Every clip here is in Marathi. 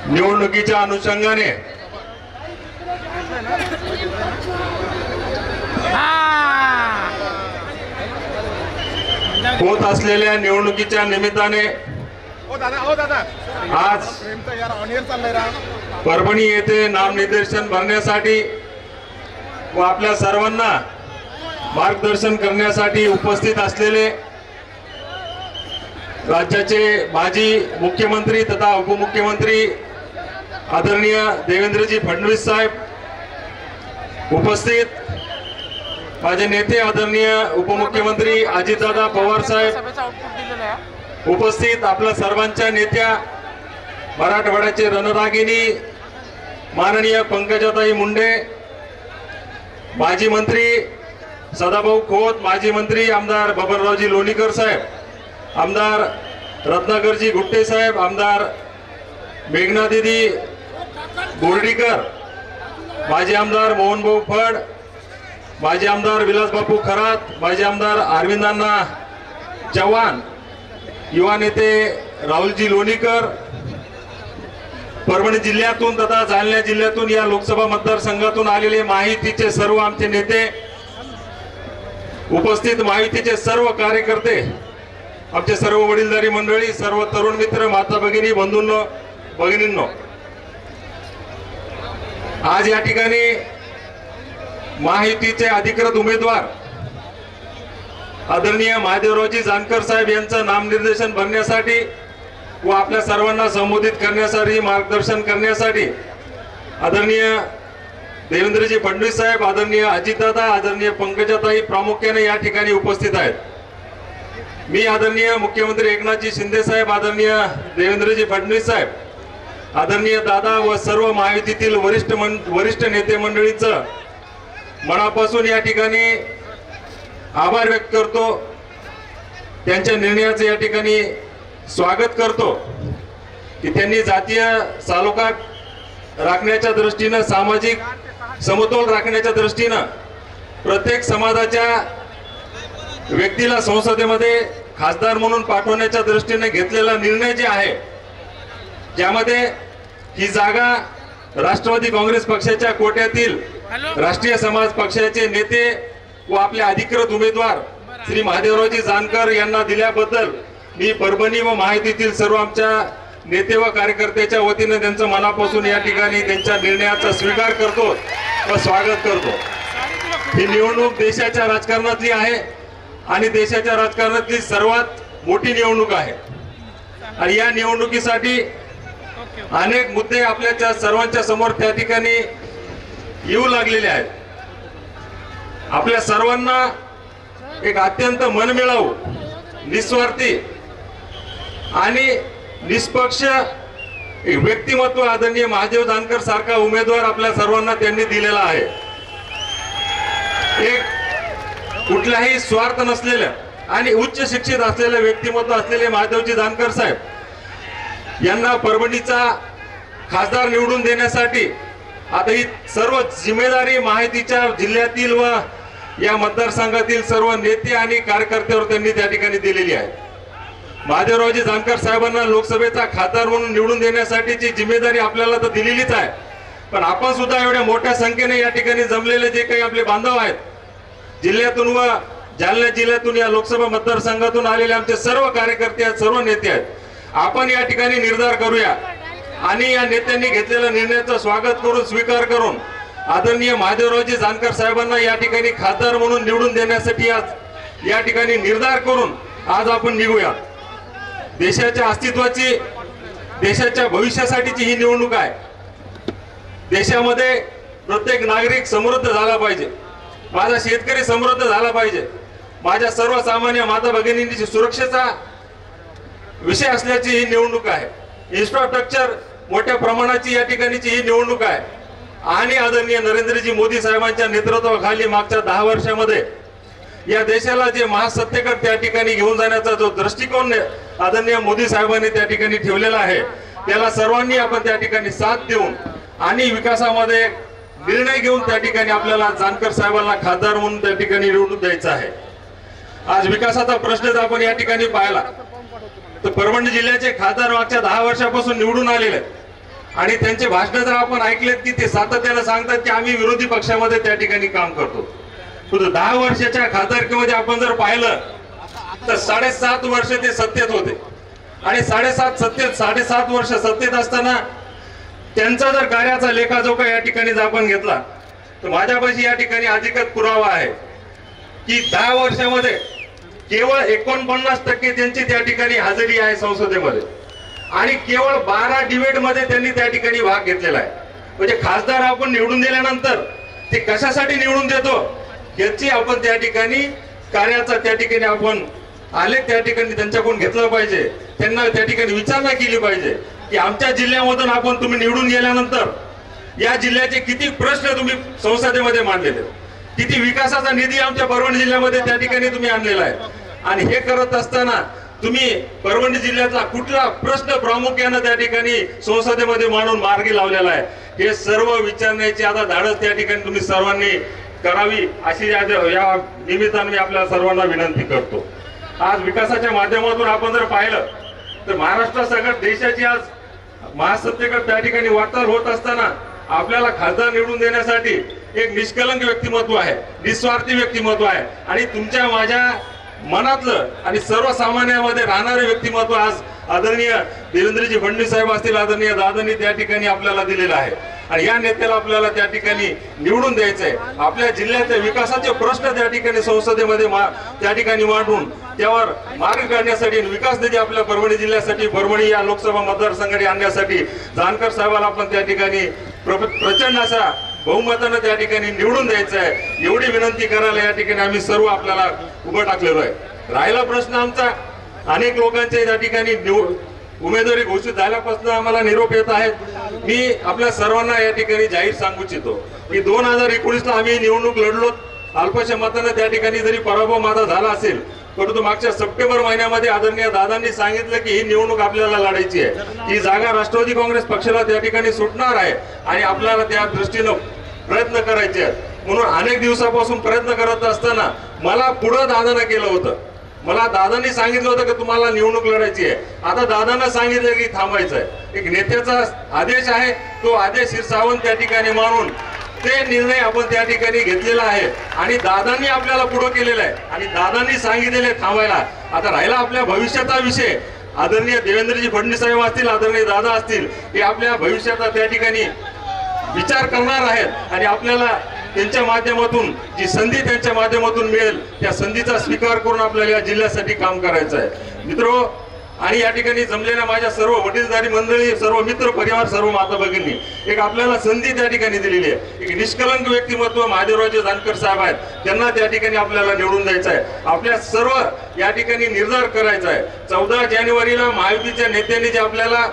निवडणुकीच्या अनुषंगाने होत असलेल्या निवडणुकीच्या निमित्ताने आज परभणी येथे नामनिर्देशन भरण्यासाठी व आपल्या सर्वांना मार्गदर्शन करण्यासाठी उपस्थित असलेले राज्याचे माजी मुख्यमंत्री तथा उपमुख्यमंत्री आदरणीय देवेंद्रजी फडणवीस साहेब, उपस्थित माझे नेते आदरणीय उपमुख्यमंत्री अजितदादा पवार साहेब, उपस्थित आपल्या सर्वांच्या नेत्या मराठवाड्याचे रणरागिणी माननीय पंकजाताई मुंडे, माजी मंत्री सदाभाऊ खोत, माजी मंत्री आमदार बबनरावजी लोणीकर साहेब, आमदार रत्नाकरजी गुट्टे साहेब, आमदार मेघना दीदी बोर्डीकर, माजी आमदार मोहनभाऊ फड, माजी आमदार विलासबापू खरात, माजी आमदार अरविंदांना चव्हाण, युवा नेते राहुलजी लोणीकर, परभणी जिल्ह्यातून तथा जालना जिल्ह्यातून या लोकसभा मतदारसंघातून आलेले महायुतीचे सर्व आमचे नेते, उपस्थित महायुतीचे सर्व कार्यकर्ते, आमचे सर्व वडीलधारी मंडळी, सर्व तरुण मित्र, माता भगिनी, बंधूंनो भगिनींनो, आज या ठिकाणी महायुतीचे अधिकृत उमेदवार आदरणीय महादेवरावजी जानकर साहेब यांचं नामनिर्देशन भरण्यासाठी व आपल्या सर्वांना संबोधित करण्यासाठी, मार्गदर्शन करण्यासाठी आदरणीय देवेंद्रजी फडणवीस साहेब, आदरणीय अजितदादा, आदरणीय पंकजाताई प्रामुख्याने या ठिकाणी उपस्थित आहेत। मी आदरणीय मुख्यमंत्री एकनाथजी शिंदे साहेब, आदरणीय देवेंद्रजी फडणवीस साहेब, आदरणीय दादा व सर्व महायुतीतील वरिष्ठ नेते मंडळींचं मनापासून या ठिकाणी आभार व्यक्त करतो। त्यांच्या निर्णयाचं या ठिकाणी स्वागत करतो की त्यांनी जातीय सालोखाट राखण्याच्या दृष्टीनं, सामाजिक समतोल राखण्याच्या दृष्टीनं प्रत्येक समाजाच्या व्यक्तीला संसदेमध्ये खासदार म्हणून पाठवण्याच्या दृष्टीने घेतलेला निर्णय जे आहे, ज्यामध्ये ही जागा राष्ट्रवादी काँग्रेस पक्षाच्या कोट्यातील राष्ट्रीय समाज पक्षाचे नेते व आपले अधिकृत उमेदवार श्री महादेवरावजी जानकर यांना दिल्याबद्दल मी परभणी व महायुतीतील सर्व आमच्या नेते व कार्यकर्त्याच्या वतीने त्यांचं मनापासून या ठिकाणी त्यांच्या निर्णयाचा स्वीकार करतो व स्वागत करतो। ही निवडणूक देशाच्या राजकारणातली आहे आणि देशाच्या राजकारणातली सर्वात मोठी निवडणूक आहे आणि या निवडणुकीसाठी अनेक मुद्दे आपल्या सर्वांच्या समोर त्या ठिकाणी येऊ लागलेले आहेत। आपल्या सर्वांना एक अत्यंत मनमिळावू, निस्वार्थी आणि निष्पक्ष व्यक्तिमत्व आदरणीय महादेव जानकर सारखा उमेदवार आपल्या सर्वांना त्यांनी दिलेला आहे। एक कुठलाही स्वार्थ नसलेलं आणि उच्च शिक्षित असलेले व्यक्तिमत्व असलेले महादेवजी जानकर साहेब यांना परभणीचा खासदार निवडून देण्यासाठी आता ही सर्व जिम्मेदारी महायुतीच्या जिल्ह्यातील व या मतदारसंघातील सर्व नेते आणि कार्यकर्त्यांवर त्यांनी त्या ठिकाणी दिलेली आहे। महादेवरावजी जानकर साहेबांना लोकसभेचा खासदार म्हणून निवडून देण्यासाठीची जिम्मेदारी आपल्याला तर दिलेलीच आहे, पण आपण सुद्धा एवढ्या मोठ्या संख्येने या ठिकाणी जमलेले जे काही आपले बांधव आहेत, जिल्ह्यातून व जालना जिल्ह्यातून या लोकसभा मतदारसंघातून आलेले आमचे सर्व कार्यकर्ते आहेत, सर्व नेते आहेत, आपण या ठिकाणी निर्धार करूया आणि या नेत्यांनी घेतलेल्या निर्णयाचं स्वागत करून, स्वीकार करून आदरणीय महादेवरावजी जानकर साहेबांना या ठिकाणी खासदार म्हणून निवडून देण्यासाठी आज या ठिकाणी निर्धार करून आज आपण निघूया। देशाच्या अस्तित्वाची, देशाच्या भविष्यासाठीची ही निवडणूक आहे। देशामध्ये प्रत्येक नागरिक समृद्ध झाला पाहिजे, माझा शेतकरी समृद्ध झाला पाहिजे, माझ्या सर्वसामान्य माता भगिनींची सुरक्षेचा विषय असल्याची ही निवडणूक आहे। इन्फ्रास्ट्रक्चर मोठ्या प्रमाणाची या ठिकाणीची ही निवडणूक आहे आणि आदरणीय नरेंद्रजी मोदी साहेबांच्या नेतृत्वाखाली मागच्या 10 वर्षामध्ये या देशाला जे महासत्तेकडे त्या ठिकाणी घेऊन जाण्याचा जो दृष्टिकोन आदरणीय मोदी साहेबांनी त्या ठिकाणी ठेवलेला आहे, त्याला सर्वांनी आपण त्या ठिकाणी साथ देऊन आणि विकासामध्ये निर्णय घेऊन त्या ठिकाणी आपल्याला जानकर साहेबांना खासदार म्हणून त्या ठिकाणी निवडून द्यायचं आहे। आज विकासाचा प्रश्न जर आपण या ठिकाणी पाहिला तर परभणी जिल्ह्याचे खासदार मागच्या 10 वर्षापासून निवडून आलेले आहेत आणि त्यांचे भाषण जर आपण ऐकलेत की ते सातत्याने सांगतात की आम्ही विरोधी पक्षामध्ये त्या ठिकाणी काम करतो. 10 वर्षाच्या खासदारकीमध्ये आपण जर पाहिलं तर 7.5 वर्ष ते सत्तेत होते आणि 7.5 वर्ष सत्तेत असताना त्यांचा जर कार्याचा लेखाजोखा या ठिकाणी जर आपण घेतला तर माझ्यापाशी या ठिकाणी अधिकृत पुरावा आहे की 10 वर्षामध्ये केवळ 49% त्यांची त्या ठिकाणी हजेरी आहे संसदेमध्ये आणि केवळ 12 डिबेटमध्ये त्यांनी त्या ठिकाणी भाग घेतलेला आहे. म्हणजे खासदार आपण निवडून दिल्यानंतर ते कशासाठी निवडून देतो याची आपण त्या ठिकाणी कार्याचा त्या ठिकाणी आपण आलेख त्या ठिकाणी त्यांच्याकडून घेतलं पाहिजे. त्यांना त्या ठिकाणी विचारणा केली पाहिजे की आमच्या जिल्ह्यामधून आपण तुम्ही निवडून गेल्यानंतर या जिल्ह्याचे किती प्रश्न तुम्ही संसदेमध्ये मांडलेले, किती विकासाचा निधी आमच्या परभणी जिल्ह्यामध्ये त्या ठिकाणी तुम्ही आणलेला आहे आणि हे करत असताना तुम्ही परभणी जिल्ह्यातला कुठला प्रश्न प्रामुख्याने त्या ठिकाणी संसदेमध्ये मांडून मार्गी लावलेला आहे हे सर्व विचारण्याची आता धाडस त्या ठिकाणी तुम्ही सर्वांनी करावी अशी या निमित्ताने मी आपल्या सर्वांना विनंती करतो. आज विकासाच्या माध्यमातून आपण जर पाहिलं तर महाराष्ट्रासकट देशाची आज महासत्तेकडे त्या ठिकाणी वाटचाल होत असताना आपल्याला खासदार निवडून देण्यासाठी एक निष्कलंक व्यक्तिमत्व आहे, निस्वार्थी व्यक्तिमत्व आहे आणि तुमच्या माझ्या मनातलं आणि सर्वसामान्यांमध्ये राहणारे व्यक्तिमत्व आज आदरणीय देवेंद्रजी फडणवीस साहेब असतील, आदरणीय दादांनी त्या ठिकाणी आपल्याला दिलेलं आहे आणि या नेत्याला आपल्याला त्या ठिकाणी निवडून द्यायचं आहे. आपल्या जिल्ह्याचे विकासाचे प्रश्न त्या ठिकाणी संसदेमध्ये त्या ठिकाणी मांडून त्यावर मार्ग काढण्यासाठी विकास निधी आपल्या परभणी जिल्ह्यासाठी परभणी या लोकसभा मतदारसंघाने आणण्यासाठी जानकर साहेबांना आपण त्या ठिकाणी प्रचंड असा बहुमतानं त्या ठिकाणी निवडून द्यायचं आहे एवढी विनंती करायला या ठिकाणी आम्ही सर्व आपल्याला उभं टाकलेलो आहे. राहिला प्रश्न आमचा अनेक लोकांचे त्या ठिकाणी उमेदवारी घोषित झाल्यापासून आम्हाला निरोप येत आहेत. मी आपल्या सर्वांना या ठिकाणी जाहीर सांगू इच्छितो की 2019ला आम्ही निवडणूक लढलो, अल्पशा मतानं त्या ठिकाणी जरी पराभव माझा झाला असेल परंतु मागच्या सप्टेंबर महिन्यामध्ये आदरणीय दादांनी सांगितलं की ही निवडणूक आपल्याला लढायची आहे, ही जागा राष्ट्रवादी काँग्रेस पक्षाला त्या ठिकाणी सुटणार आहे आणि आपल्याला त्या दृष्टीनं प्रयत्न करायचे आहेत. म्हणून अनेक दिवसापासून प्रयत्न करत असताना मला पुढं दादानं केलं होतं, मला दादांनी सांगितलं होतं की तुम्हाला निवडणूक लढायची आहे. आता दादांना सांगितलं की थांबायचं आहे. एक नेत्याचा आदेश आहे, तो आदेश शिरसावून त्या ठिकाणी मानून ते निर्णय आपण त्या ठिकाणी घेतलेला आहे आणि दादांनी आपल्याला पुढे केलेला आहे आणि दादांनी सांगितलेले थांबायला. आता राहिला आपल्या भविष्याचा विषय, आदरणीय देवेंद्रजी फडणवीस साहेब असतील, आदरणीय दादा असतील, हे आपल्या भविष्याचा त्या ठिकाणी विचार करणार आहेत आणि आपल्याला त्यांच्या माध्यमातून जी संधी त्यांच्या माध्यमातून मिळेल त्या संधीचा स्वीकार करून आपल्याला या जिल्ह्यासाठी काम करायचं आहे. मित्र आणि या ठिकाणी जमलेल्या माझ्या सर्व वडीलधारी मंडळी, सर्व मित्र परिवार, सर्व माता भगिनी, एक आपल्याला संधी त्या ठिकाणी दिलेली आहे. एक निष्कलंक व्यक्तिमत्व महादेवरावजी जानकर साहेब आहेत, त्यांना त्या ठिकाणी आपल्याला निवडून द्यायचं आहे. आपल्या सर्व या ठिकाणी निर्धार करायचा आहे. 14 जानेवारीला महायुतीच्या नेत्यांनी जे आपल्याला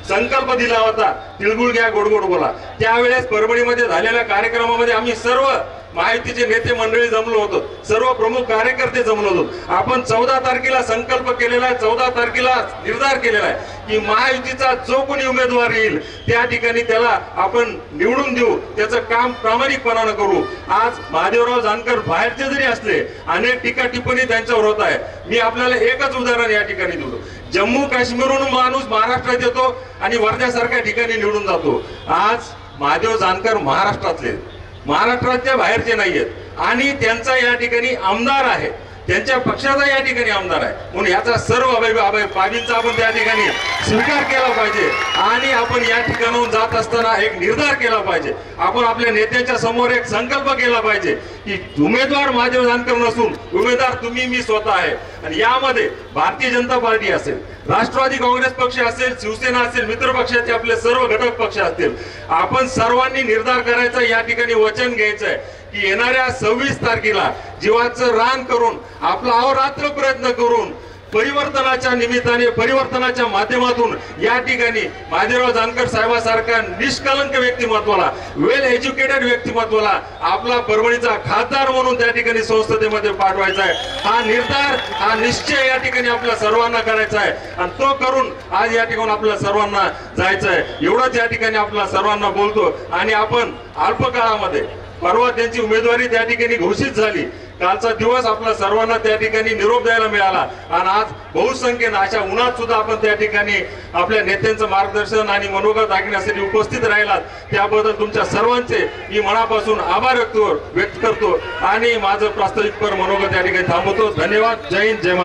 संकल्प दिला होता तिळगुळ घ्या गोडगोड बोला, त्यावेळेस परभणीमध्ये झालेल्या कार्यक्रमामध्ये आम्ही सर्व महायुतीचे नेते मंडळी जमलो होतो, सर्व प्रमुख कार्यकर्ते जमलो होतो. आपण 14 तारखेला संकल्प केलेला आहे, 14 तारखेला निर्धार केलेला आहे की महायुतीचा जो कोणी उमेदवार येईल त्या ठिकाणी त्याला आपण निवडून देऊ, त्याचं काम प्रामाणिकपणानं करू. आज महादेवराव जानकर बाहेरचे जरी असले अनेक टीका टिप्पणी त्यांच्यावर होत आहे. मी आपल्याला एकच उदाहरण या ठिकाणी देतो. जम्मू काश्मीरहून माणूस महाराष्ट्रात येतो आणि वर्ध्यासारख्या ठिकाणी निवडून जातो. आज महादेव जानकर महाराष्ट्राच्या बाहेरचे नाहीयेत आणि त्यांचा या ठिकाणी आमदार आहे, त्यांच्या पक्षाचा या ठिकाणी आमदार आहे. म्हणून याचा सर्व बाबींचा आपण त्या ठिकाणी स्वीकार केला पाहिजे आणि आपण या ठिकाणाहून जात असताना एक निर्धार केला पाहिजे. आपण आपल्या नेत्यांच्या समोर एक संकल्प केला पाहिजे की उमेदवार महादेव जानकर नसून उमेदवार तुम्ही, मी स्वतः आहे. आणि यामध्ये भारतीय जनता पार्टी असेल, राष्ट्रवादी काँग्रेस पक्ष असेल, शिवसेना असेल, मित्र पक्षाचे आपले सर्व घटक पक्ष असतील, आपण सर्वांनी निर्धार करायचा, या ठिकाणी वचन घ्यायचं आहे की येणाऱ्या 26 तारखेला जीवाचं रान करून आपला अहोरात्र प्रयत्न करून परिवर्तनाच्या निमित्ताने, परिवर्तनाच्या माध्यमातून या ठिकाणी महादेवराव जानकर साहेबांसारख्या निष्कलंक व्यक्तिमत्वाला, वेल एज्युकेटेड व्यक्तिमत्वाला आपला परभणीचा खासदार म्हणून त्या ठिकाणी संसदेमध्ये पाठवायचा आहे. हा निर्धार, हा निश्चय या ठिकाणी आपल्या सर्वांना करायचा आहे आणि तो करून आज या ठिकाणी आपल्या सर्वांना जायचं आहे. एवढंच या ठिकाणी आपल्या सर्वांना बोलतो आणि आपण अल्प काळामध्ये परवा त्यांची उमेदवारी त्या ठिकाणी घोषित झाली. कालचा दिवस आपल्या सर्वांना त्या ठिकाणी निरोप द्यायला मिळाला आणि आज बहुसंख्येनं अशा उन्हात सुद्धा आपण त्या ठिकाणी आपल्या नेत्यांचं मार्गदर्शन आणि मनोगत ऐकण्यासाठी उपस्थित राहिलात त्याबद्दल तुमच्या सर्वांचे मी मनापासून आभार व्यक्त करतो आणि माझं प्रास्ताविक पर मनोगत या ठिकाणी थांबवतो. धन्यवाद. जय हिंद, जय महाराष्ट्र.